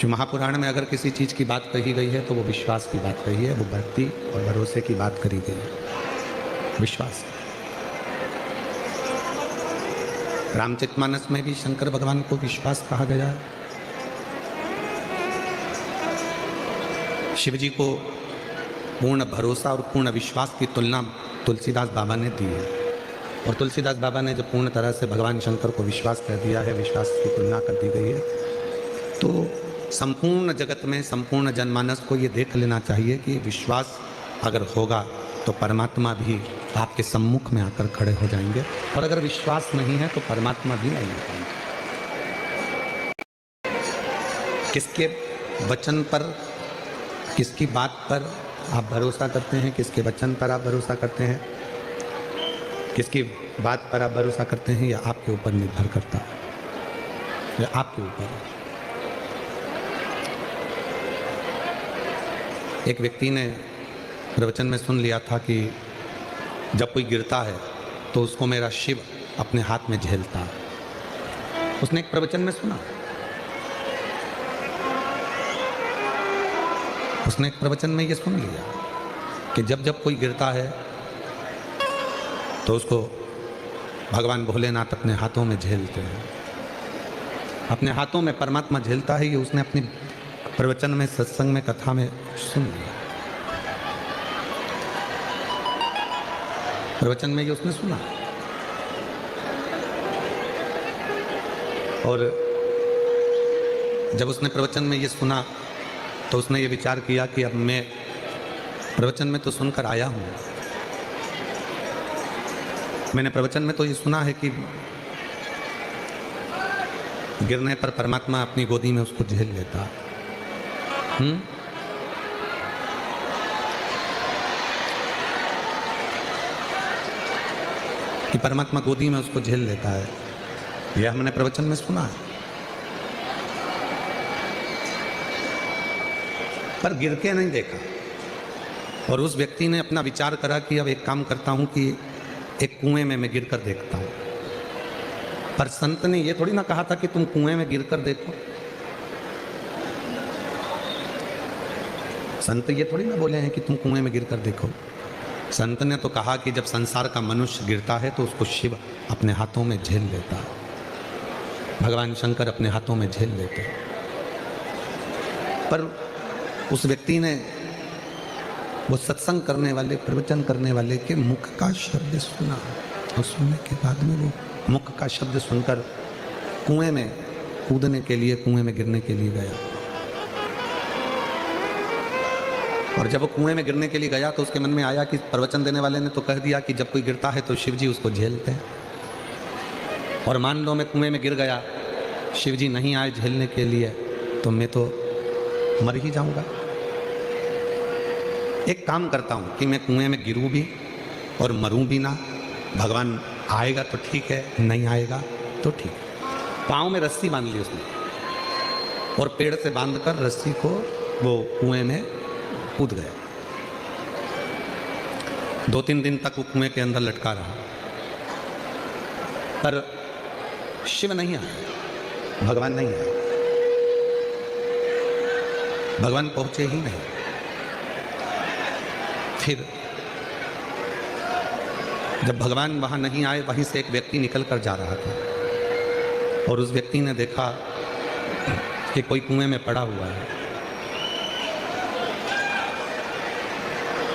शिव महापुराण में अगर किसी चीज़ की बात कही गई है तो वो विश्वास की बात कही है, वो भक्ति और भरोसे की बात करी गई है, विश्वास। रामचरितमानस में भी शंकर भगवान को विश्वास कहा गया है। शिव जी को पूर्ण भरोसा और पूर्ण विश्वास की तुलना तुलसीदास बाबा ने दी है, और तुलसीदास बाबा ने जब पूर्ण तरह से भगवान शंकर को विश्वास कर दिया है, विश्वास की तुलना कर दी गई है, तो संपूर्ण जगत में संपूर्ण जनमानस को ये देख लेना चाहिए कि विश्वास अगर होगा तो परमात्मा भी आपके सम्मुख में आकर खड़े हो जाएंगे, और अगर विश्वास नहीं है तो परमात्मा भी नहीं आ पाएंगे। किसके वचन पर, किसकी बात पर आप भरोसा करते हैं, किसके वचन पर आप भरोसा करते हैं, किसकी बात पर आप भरोसा करते हैं, यह आपके ऊपर निर्भर करता है, यह आपके ऊपर है। एक व्यक्ति ने प्रवचन में सुन लिया था कि जब कोई गिरता है तो उसको मेरा शिव अपने हाथ में झेलता है। उसने एक प्रवचन में सुना, उसने एक प्रवचन में ये सुन लिया कि जब जब कोई गिरता है तो उसको भगवान भोलेनाथ अपने हाथों में झेलते हैं, अपने हाथों में परमात्मा झेलता है। ये उसने अपने प्रवचन में, सत्संग में, कथा में सुन लिया, प्रवचन में ये उसने सुना। और जब उसने प्रवचन में ये सुना तो उसने ये विचार किया कि अब मैं प्रवचन में तो सुनकर आया हूँ, मैंने प्रवचन में तो ये सुना है कि गिरने पर परमात्मा अपनी गोदी में उसको झेल लेता। कि परमात्मा गोदी में उसको झेल लेता है, यह हमने प्रवचन में सुना है। पर गिर के नहीं देखा, और उस व्यक्ति ने अपना विचार करा कि अब एक काम करता हूं कि एक कुएं में मैं गिर कर देखता हूं। पर संत ने यह थोड़ी ना कहा था कि तुम कुएं में गिर कर देखो, संत ये थोड़ी ना बोले हैं कि तुम कुएं में गिर कर देखो। संत ने तो कहा कि जब संसार का मनुष्य गिरता है तो उसको शिव अपने हाथों में झेल लेता है, भगवान शंकर अपने हाथों में झेल लेते हैं। पर उस व्यक्ति ने वो सत्संग करने वाले, प्रवचन करने वाले के मुख का शब्द सुना, और सुनने के बाद में वो मुख का शब्द सुनकर कुएं में कूदने के लिए, कुएं में गिरने के लिए गया। और जब वो कुएं में गिरने के लिए गया तो उसके मन में आया कि प्रवचन देने वाले ने तो कह दिया कि जब कोई गिरता है तो शिव जी उसको झेलते हैं, और मान लो मैं कुएं में गिर गया, शिव जी नहीं आए झेलने के लिए, तो मैं तो मर ही जाऊंगा। एक काम करता हूं कि मैं कुएं में गिरूं भी और मरूं भी ना, भगवान आएगा तो ठीक है, नहीं आएगा तो ठीक है। पाँव में रस्सी बांध ली उसने, और पेड़ से बांधकर रस्सी को वो कुएं में कूद गया। 2-3 दिन तक वो कुएं के अंदर लटका रहा, पर शिव नहीं आया, भगवान नहीं आया, भगवान पहुंचे ही नहीं। फिर जब भगवान वहां नहीं आए, वहीं से एक व्यक्ति निकल कर जा रहा था, और उस व्यक्ति ने देखा कि कोई कुएं में पड़ा हुआ है।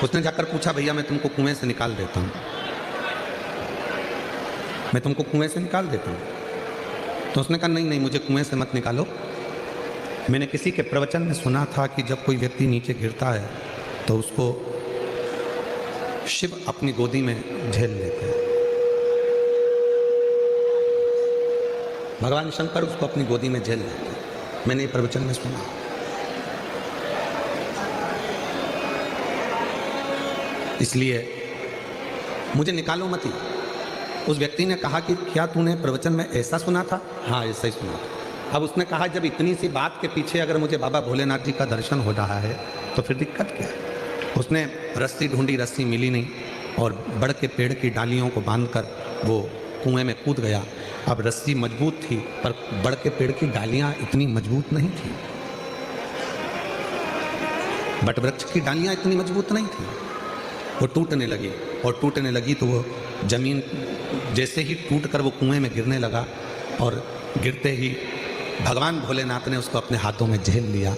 उसने जाकर पूछा, भैया मैं तुमको कुएं से निकाल देता हूं, मैं तुमको कुएं से निकाल देता हूं। तो उसने कहा, नहीं नहीं, मुझे कुएं से मत निकालो। मैंने किसी के प्रवचन में सुना था कि जब कोई व्यक्ति नीचे गिरता है तो उसको शिव अपनी गोदी में झेल लेते हैं, भगवान शंकर उसको अपनी गोदी में झेल लेते हैं। मैंने ये प्रवचन में सुना। इसलिए मुझे निकालो मत ही। उस व्यक्ति ने कहा कि क्या तूने प्रवचन में ऐसा सुना था? हाँ, ऐसा ही सुना था। अब उसने कहा, जब इतनी सी बात के पीछे अगर मुझे बाबा भोलेनाथ जी का दर्शन हो रहा है तो फिर दिक्कत क्या है? उसने रस्सी ढूंढी, रस्सी मिली नहीं, और बड़ के पेड़ की डालियों को बांधकर वो कुएं में कूद गया। अब रस्सी मजबूत थी, पर बड़ के पेड़ की डालियां इतनी मजबूत नहीं थी। बट वृक्ष की डालियां इतनी मजबूत नहीं थी, वो टूटने लगी और टूटने लगी तो वो जमीन जैसे ही टूट कर वो कुएं में गिरने लगा और गिरते ही भगवान भोलेनाथ ने उसको अपने हाथों में झेल लिया,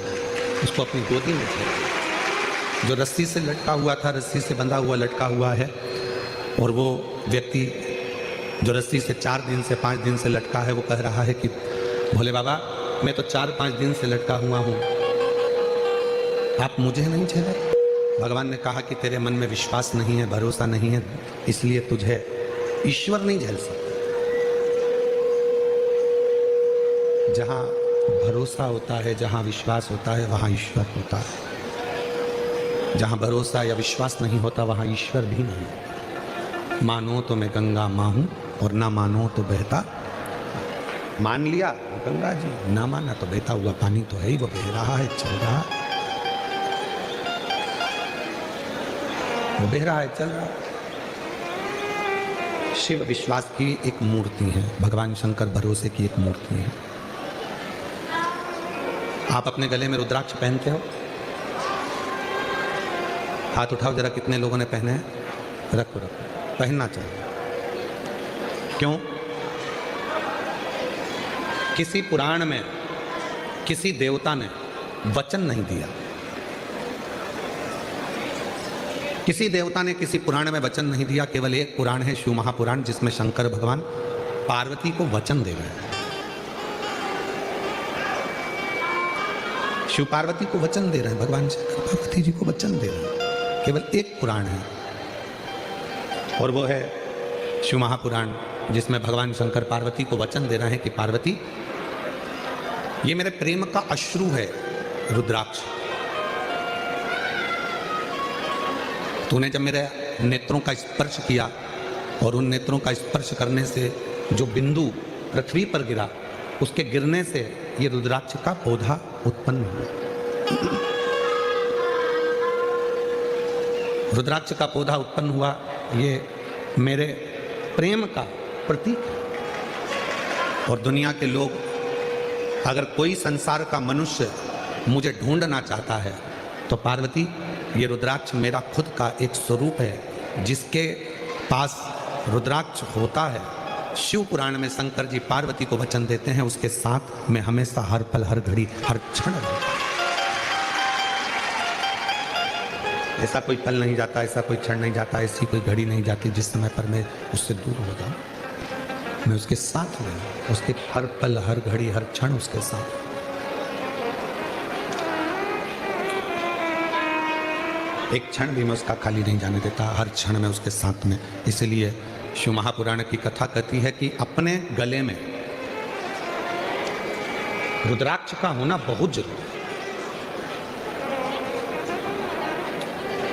उसको अपनी गोदी में झेल। जो रस्सी से लटका हुआ था, रस्सी से बंधा हुआ लटका हुआ है, और वो व्यक्ति जो रस्सी से 4 दिन से 5 दिन से लटका है, वो कह रहा है कि भोले बाबा मैं तो 4-5 दिन से लटका हुआ हूँ, आप मुझे नहीं झेले। भगवान ने कहा कि तेरे मन में विश्वास नहीं है, भरोसा नहीं है, इसलिए तुझे ईश्वर नहीं झेल सकता। जहां भरोसा होता है, जहां विश्वास होता है, वहां ईश्वर होता है। जहां भरोसा या विश्वास नहीं होता, वहां ईश्वर भी नहीं। मानो तो मैं गंगा मां हूं और ना मानो तो बहता। मान लिया गंगा जी, ना माना तो बहता हुआ पानी तो है ही, वो बह रहा है, चल रहा है, वो बह रहा है, चल रहा है। शिव विश्वास की एक मूर्ति है, भगवान शंकर भरोसे की एक मूर्ति है। आप अपने गले में रुद्राक्ष पहनते हो? हाथ उठाओ जरा, कितने लोगों ने पहने हैं? रखो रखो, पहनना चाहिए। क्यों? किसी पुराण में किसी देवता ने वचन नहीं दिया, किसी देवता ने किसी पुराण में वचन नहीं दिया। केवल एक पुराण है, शिव महापुराण, जिसमें शंकर भगवान पार्वती को वचन दे रहे हैं। शिव पार्वती को वचन दे रहे हैं, भगवान शंकर पार्वती जी को वचन दे रहे हैं। केवल एक पुराण है, और वो है शिव महापुराण, जिसमें भगवान शंकर पार्वती को वचन दे रहे हैं कि पार्वती, ये मेरे प्रेम का अश्रु है रुद्राक्ष। तूने जब मेरे नेत्रों का स्पर्श किया और उन नेत्रों का स्पर्श करने से जो बिंदु पृथ्वी पर गिरा, उसके गिरने से ये रुद्राक्ष का पौधा उत्पन्न हुआ। रुद्राक्ष का पौधा उत्पन्न हुआ, ये मेरे प्रेम का प्रतीक है। और दुनिया के लोग, अगर कोई संसार का मनुष्य मुझे ढूंढना चाहता है तो पार्वती, ये रुद्राक्ष मेरा खुद का एक स्वरूप है, जिसके पास रुद्राक्ष होता है। शिव पुराण में शंकर जी पार्वती को वचन देते हैं, उसके साथ मैं हमेशा हर पल हर घड़ी हर क्षण रहूंगा। ऐसा कोई पल नहीं जाता, ऐसा कोई क्षण नहीं जाता, ऐसी कोई घड़ी नहीं जाती जिस समय पर मैं उससे दूर हो जाऊं। मैं उसके साथ रहूं, उसके हर पल हर घड़ी हर क्षण उसके साथ। एक क्षण भी मैं उसका खाली नहीं जाने देता, हर क्षण में उसके साथ में। इसलिए शिव महापुराण की कथा कहती है कि अपने गले में रुद्राक्ष का होना बहुत जरूरी है।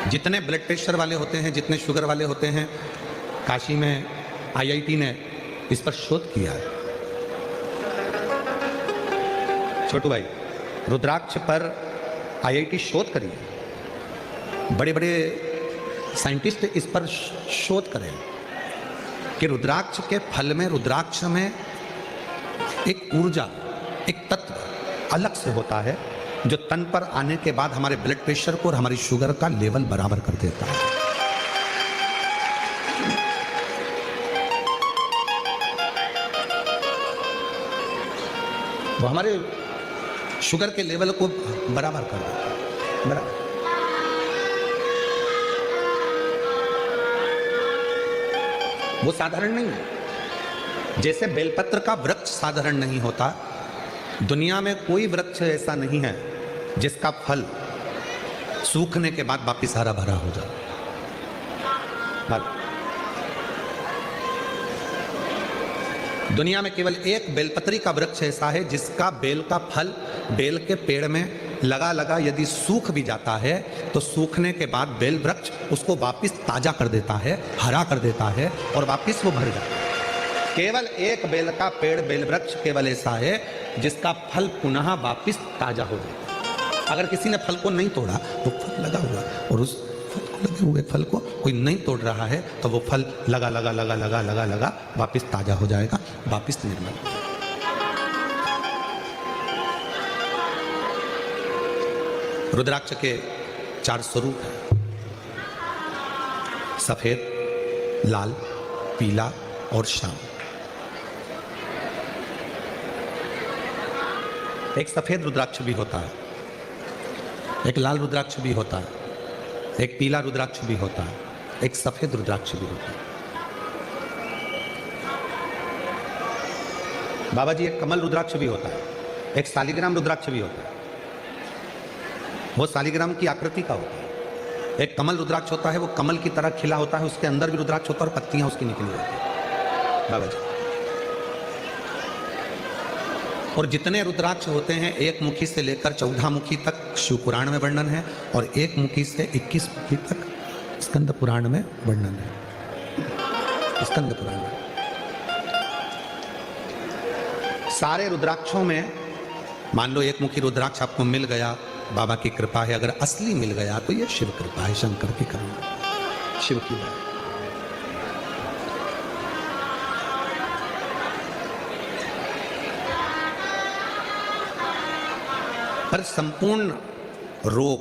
जितने ब्लड प्रेशर वाले होते हैं, जितने शुगर वाले होते हैं, काशी में IIT ने इस पर शोध किया है। छोटू भाई, रुद्राक्ष पर IIT शोध करी है, बड़े बड़े साइंटिस्ट इस पर शोध करें कि रुद्राक्ष के फल में, रुद्राक्ष में एक ऊर्जा, एक तत्व अलग से होता है, जो तन पर आने के बाद हमारे ब्लड प्रेशर को और हमारी शुगर का लेवल बराबर कर देता है। वो हमारे शुगर के लेवल को बराबर कर देता है, बराबर। वो साधारण नहीं है। जैसे बेलपत्र का वृक्ष साधारण नहीं होता, दुनिया में कोई वृक्ष ऐसा नहीं है जिसका फल सूखने के बाद वापिस हरा भरा हो जाए। दुनिया में केवल एक बेलपत्री का वृक्ष ऐसा है जिसका बेल का फल बेल के पेड़ में लगा लगा यदि सूख भी जाता है तो सूखने के बाद बेल वृक्ष उसको वापिस ताजा कर देता है, हरा कर देता है और वापिस वो भर जाता है। केवल एक बेल का पेड़, बेल वृक्ष केवल ऐसा है जिसका फल पुनः वापिस ताजा हो जाता है। अगर किसी ने फल को नहीं तोड़ा, वो फल लगा हुआ और उस फल को लगे हुए फल को कोई नहीं तोड़ रहा है तो वो फल लगा लगा लगा लगा लगा लगा वापिस ताजा हो जाएगा, वापिस निर्मल। रुद्राक्ष के 4 स्वरूप है, सफेद, लाल, पीला और श्याम। एक सफेद रुद्राक्ष भी होता है, एक लाल रुद्राक्ष भी होता है, एक पीला रुद्राक्ष भी होता है, एक सफेद रुद्राक्ष भी होता है। बाबा जी, एक कमल रुद्राक्ष भी होता है, एक शालिग्राम रुद्राक्ष भी होता है। वो शालिग्राम की आकृति का होता है। एक कमल रुद्राक्ष होता है, वो कमल की तरह खिला होता है, उसके अंदर भी रुद्राक्ष होता है और पत्तियां उसकी निकली होती है। बाबा जी, और जितने रुद्राक्ष होते हैं, एक मुखी से लेकर 14 मुखी तक शिव पुराण में वर्णन है, और एक मुखी से 21 मुखी तक स्कंद पुराण में वर्णन है। स्कंद पुराण में सारे रुद्राक्षों में, मान लो एक मुखी रुद्राक्ष आपको मिल गया, बाबा की कृपा है। अगर असली मिल गया तो ये शिव कृपा है, शंकर की करुणा, शिव की बात। पर संपूर्ण रोग,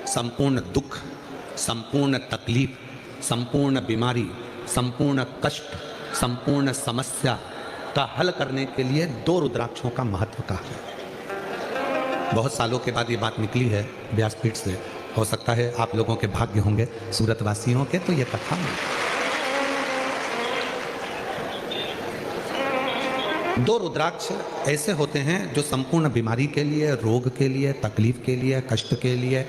संपूर्ण दुख, संपूर्ण तकलीफ, संपूर्ण बीमारी, संपूर्ण कष्ट, संपूर्ण समस्या का हल करने के लिए 2 रुद्राक्षों का महत्व कहा है। बहुत सालों के बाद ये बात निकली है व्यासपीठ से। हो सकता है आप लोगों के भाग्य होंगे, सूरत वासियों के, तो ये कथा है। 2 रुद्राक्ष ऐसे होते हैं जो संपूर्ण बीमारी के लिए, रोग के लिए, तकलीफ के लिए, कष्ट के लिए,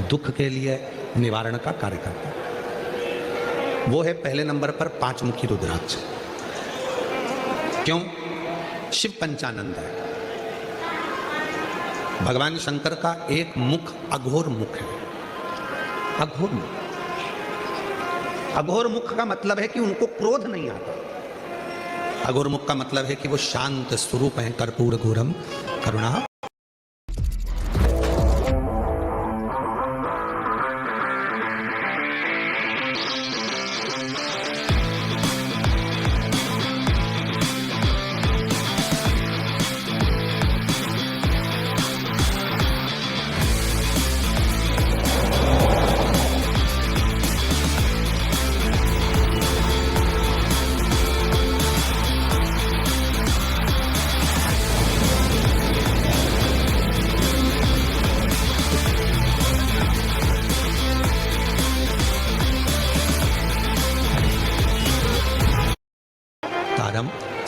दुख के लिए निवारण का कार्य करते हैं। वो है पहले नंबर पर 5 मुखी रुद्राक्ष। क्यों? शिव पंचानंद है। भगवान शंकर का एक मुख अघोर मुख है। अघोर मुख, अघोर मुख का मतलब है कि उनको क्रोध नहीं आता। अघोर मुख का मतलब है कि वो शांत स्वरूप है। कर्पूर घोरम करुणा।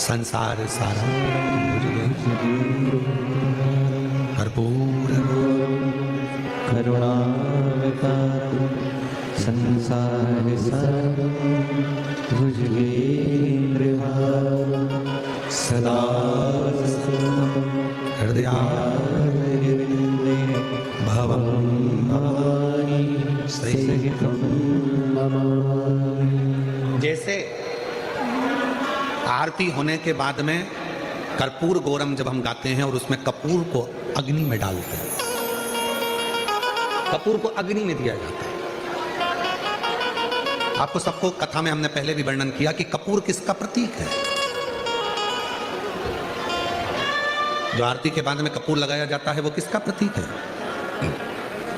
संसार सारम कर्पूर करुणावतारम संसार सारम भुजगेन्द्रहारम सदा हृदयारविंदे भवं भवानी सहितं नमामि। जैसे आरती होने के बाद में कर्पूर गौरम जब हम गाते हैं और उसमें कपूर को अग्नि में डालते हैं, कपूर को अग्नि में दिया जाता है। आपको सबको कथा में हमने पहले भी वर्णन किया कि कपूर किसका प्रतीक है। जो आरती के बाद में कपूर लगाया जाता है वो किसका प्रतीक है?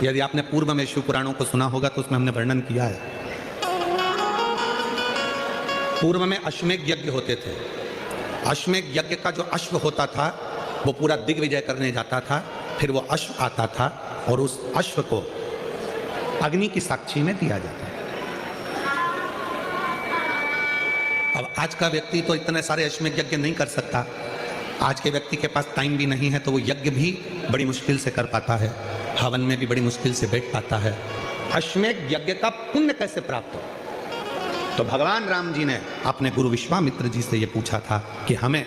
यदि आपने पूर्व में शिव पुराणों को सुना होगा तो उसमें हमने वर्णन किया है। पूर्व में अश्वमेध यज्ञ होते थे। अश्वमेध यज्ञ का जो अश्व होता था वो पूरा दिग्विजय करने जाता था। फिर वो अश्व आता था और उस अश्व को अग्नि की साक्षी में दिया जाता है। अब आज का व्यक्ति तो इतने सारे अश्वमेध यज्ञ नहीं कर सकता। आज के व्यक्ति के पास टाइम भी नहीं है, तो वो यज्ञ भी बड़ी मुश्किल से कर पाता है, हवन में भी बड़ी मुश्किल से बैठ पाता है। अश्वमेध यज्ञ का पुण्य कैसे प्राप्त हो? तो भगवान राम जी ने अपने गुरु विश्वामित्र जी से ये पूछा था कि हमें,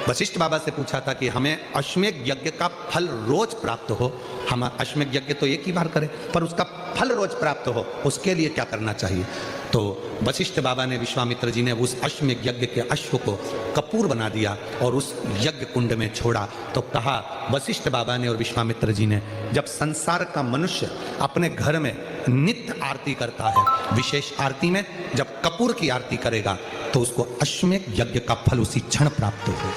वशिष्ठ बाबा से पूछा था कि हमें अश्वमेध यज्ञ का फल रोज प्राप्त हो। हम अश्वमेध यज्ञ तो एक ही बार करें, पर उसका फल रोज प्राप्त हो, उसके लिए क्या करना चाहिए? तो वशिष्ठ बाबा ने, विश्वामित्र जी ने उस अश्वमेध यज्ञ के अश्व को कपूर बना दिया और उस यज्ञ कुंड में छोड़ा। तो कहा वशिष्ठ बाबा ने और विश्वामित्र जी ने, जब संसार का मनुष्य अपने घर में नित्य आरती करता है, विशेष आरती में जब कपूर की आरती करेगा तो उसको अश्वमेध यज्ञ का फल उसी क्षण प्राप्त होगा।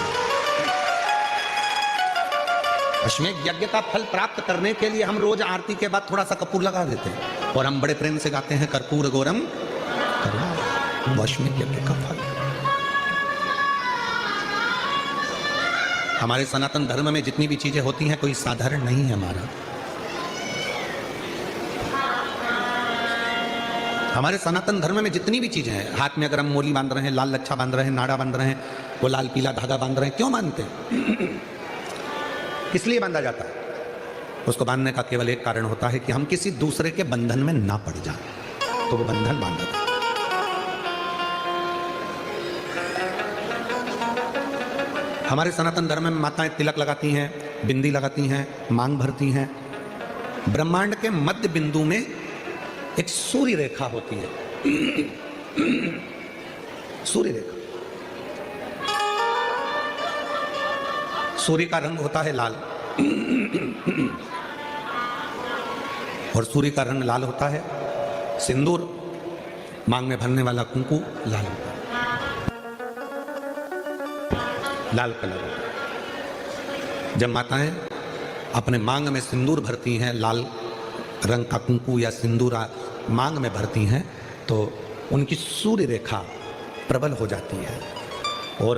अश्वमेध यज्ञ का फल प्राप्त करने के लिए हम रोज आरती के बाद थोड़ा सा कपूर लगा देते हैं और हम बड़े प्रेम से गाते हैं कर्पूर गौरम करुणावतारम। वो अश्वमेध यज्ञ का फल। हमारे सनातन धर्म में जितनी भी चीजें होती हैं कोई साधारण नहीं है हमारा। हमारे सनातन धर्म में जितनी भी चीजें हैं, हाथ में अगर हम मोली बांध रहे हैं, लाल लच्छा बांध रहे हैं, नाड़ा बांध रहे हैं, वो लाल पीला धागा बांध रहे हैं, क्यों बांधते हैं? किस लिए बांधा जाता है? उसको बांधने का केवल एक कारण होता है कि हम किसी दूसरे के बंधन में ना पड़ जाएं, तो वो बंधन बांधा था। हमारे सनातन धर्म में माताएं तिलक लगाती हैं, बिंदी लगाती हैं, मांग भरती हैं। ब्रह्मांड के मध्य बिंदु में एक सूर्य रेखा होती है। सूर्य रेखा, सूर्य का रंग होता है लाल और सूर्य का रंग लाल होता है। सिंदूर, मांग में भरने वाला कुंकू लाल होता है, लाल कलर होता है। जब माताएं अपने मांग में सिंदूर भरती हैं, लाल रंग का कुंकू या सिंदूर मांग में भरती हैं, तो उनकी सूर्य रेखा प्रबल हो जाती है। और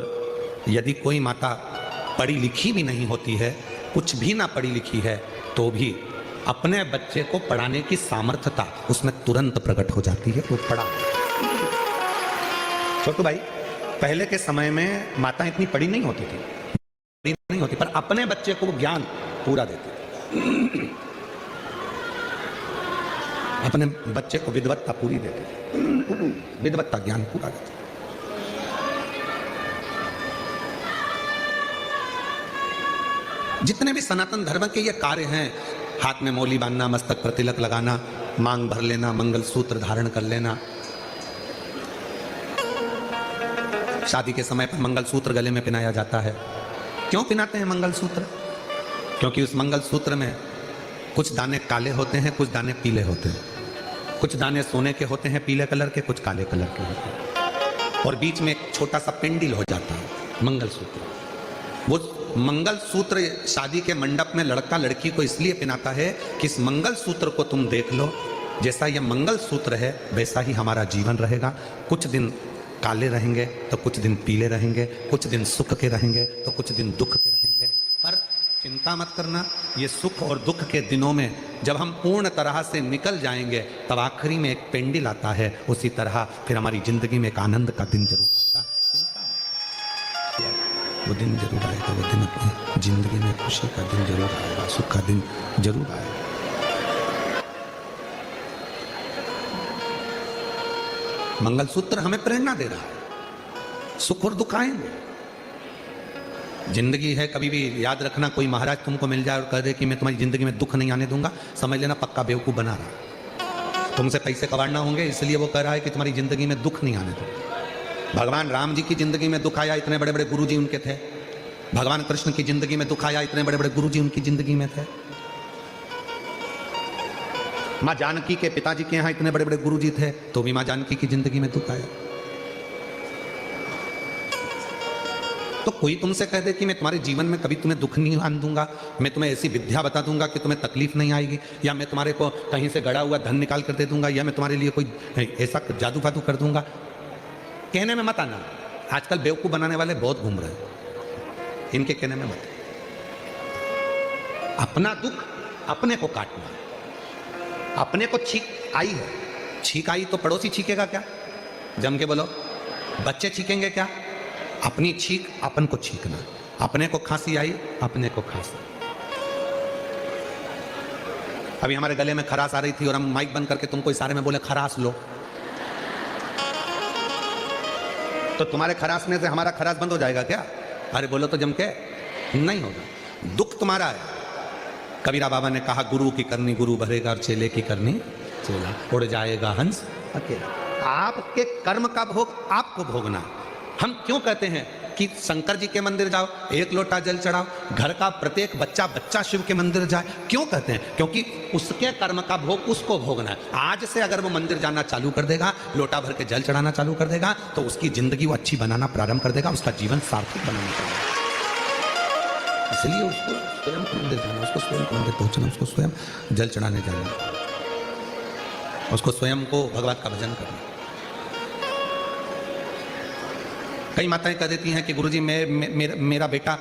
यदि कोई माता पढ़ी लिखी भी नहीं होती है, कुछ भी ना पढ़ी लिखी है, तो भी अपने बच्चे को पढ़ाने की सामर्थ्यता उसमें तुरंत प्रकट हो जाती है। वो पढ़ा। छोटू भाई, पहले के समय में माता इतनी पढ़ी नहीं होती थी, पढ़ी नहीं होती, पर अपने बच्चे को ज्ञान पूरा देती थी। अपने बच्चे को विद्वत्ता पूरी देते, विद्वत्ता ज्ञान पूरा देते। जितने भी सनातन धर्म के ये कार्य हैं, हाथ में मोली बांधना, मस्तक पर तिलक लगाना, मांग भर लेना, मंगलसूत्र धारण कर लेना, शादी के समय पर मंगलसूत्र गले में पहनाया जाता है। क्यों पहनाते हैं मंगलसूत्र? क्योंकि उस मंगलसूत्र में कुछ दाने काले होते हैं, कुछ दाने पीले होते हैं। कुछ दाने सोने के होते हैं पीले कलर के, कुछ काले कलर के होते हैं, और बीच में एक छोटा सा पेंडिल हो जाता है, मंगलसूत्र। वो मंगलसूत्र शादी के मंडप में लड़का लड़की को इसलिए पहनाता है कि इस मंगलसूत्र को तुम देख लो, जैसा ये मंगलसूत्र है वैसा ही हमारा जीवन रहेगा। कुछ दिन काले रहेंगे तो कुछ दिन पीले रहेंगे, कुछ दिन सुख के रहेंगे तो कुछ दिन दुख के रहेंगे। पर चिंता मत करना, ये सुख और दुख के दिनों में जब हम पूर्ण तरह से निकल जाएंगे, तब आखिरी में एक पेंडिल आता है, उसी तरह फिर हमारी जिंदगी में एक आनंद का दिन जरूर आएगा। वो दिन जरूर आएगा, वो दिन अपनी जिंदगी में खुशी का दिन जरूर आएगा, सुख का दिन जरूर आएगा। मंगलसूत्र हमें प्रेरणा दे रहा है, सुख और दुख आएंगे। जिंदगी है, कभी भी याद रखना, कोई महाराज तुमको मिल जाए और कह दे कि मैं तुम्हारी जिंदगी में दुख नहीं आने दूंगा, समझ लेना पक्का बेवकूफ बना रहा। तुमसे पैसे कमाना होंगे, इसलिए वो कह रहा है कि तुम्हारी जिंदगी में दुख नहीं आने दूंगा। भगवान राम जी की जिंदगी में दुख आया, इतने बड़े बड़े गुरु जी उनके थे। भगवान कृष्ण की जिंदगी में दुख आया, इतने बड़े बड़े गुरु जी उनकी जिंदगी में थे। माँ जानकी के पिताजी के यहाँ इतने बड़े बड़े गुरु जी थे, तो भी माँ जानकी की जिंदगी में दुख आया। तो कोई तुमसे कह दे कि मैं तुम्हारे जीवन में कभी तुम्हें दुख नहीं आने दूंगा, मैं तुम्हें ऐसी विद्या बता दूंगा कि तुम्हें तकलीफ नहीं आएगी, या मैं तुम्हारे को कहीं से गड़ा हुआ धन निकाल कर दे दूंगा, या मैं तुम्हारे लिए कोई ऐसा जादू फादू कर दूंगा, कहने में मत आना। आजकल बेवकूफ बनाने वाले बहुत घूम रहे हैं, इनके कहने में मत। अपना दुख अपने को काटना। अपने को छींक आई है, छींक आई तो पड़ोसी छींकेगा क्या? जम के बोलो, बच्चे छींकेंगे क्या? अपनी छींक अपन को छींकना। अपने को खांसी आई, अपने को खांसी। अभी हमारे गले में खराश आ रही थी और हम माइक बंद करके तुमको इशारे में बोले खराश लो, तो तुम्हारे खराशने से हमारा खराश बंद हो जाएगा क्या? अरे बोलो तो जम के, नहीं होगा। दुख तुम्हारा है। कबीरा बाबा ने कहा, गुरु की करनी गुरु भरेगा और चेले की करनी चेला, उड़ जाएगा हंस अकेला। आपके कर्म का भोग आपको भोगना। हम क्यों कहते हैं कि शंकर जी के मंदिर जाओ, एक लोटा जल चढ़ाओ, घर का प्रत्येक बच्चा शिव के मंदिर जाए? क्यों कहते हैं? क्योंकि उसके कर्म का भोग उसको भोगना है। आज से अगर वो मंदिर जाना चालू कर देगा, लोटा भर के जल चढ़ाना चालू कर देगा, तो उसकी जिंदगी वो अच्छी बनाना प्रारंभ कर देगा, उसका जीवन सार्थक बनाना चाहिए। इसलिए उसको स्वयं मंदिर जाना, उसको स्वयं मंदिर पहुंचना, उसको स्वयं जल चढ़ाने जाना, उसको स्वयं को भगवान का भजन करना। कई माताएं कह देती हैं कि गुरुजी मेरा बेटा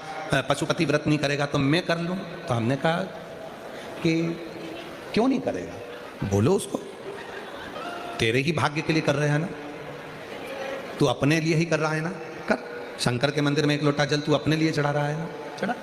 पशुपति व्रत नहीं करेगा तो मैं कर लूं। तो हमने कहा कि क्यों नहीं करेगा, बोलो उसको, तेरे ही भाग्य के लिए कर रहे हैं ना, तू अपने लिए ही कर रहा है ना, कर। शंकर के मंदिर में एक लोटा जल तू अपने लिए चढ़ा रहा है ना, चढ़ा।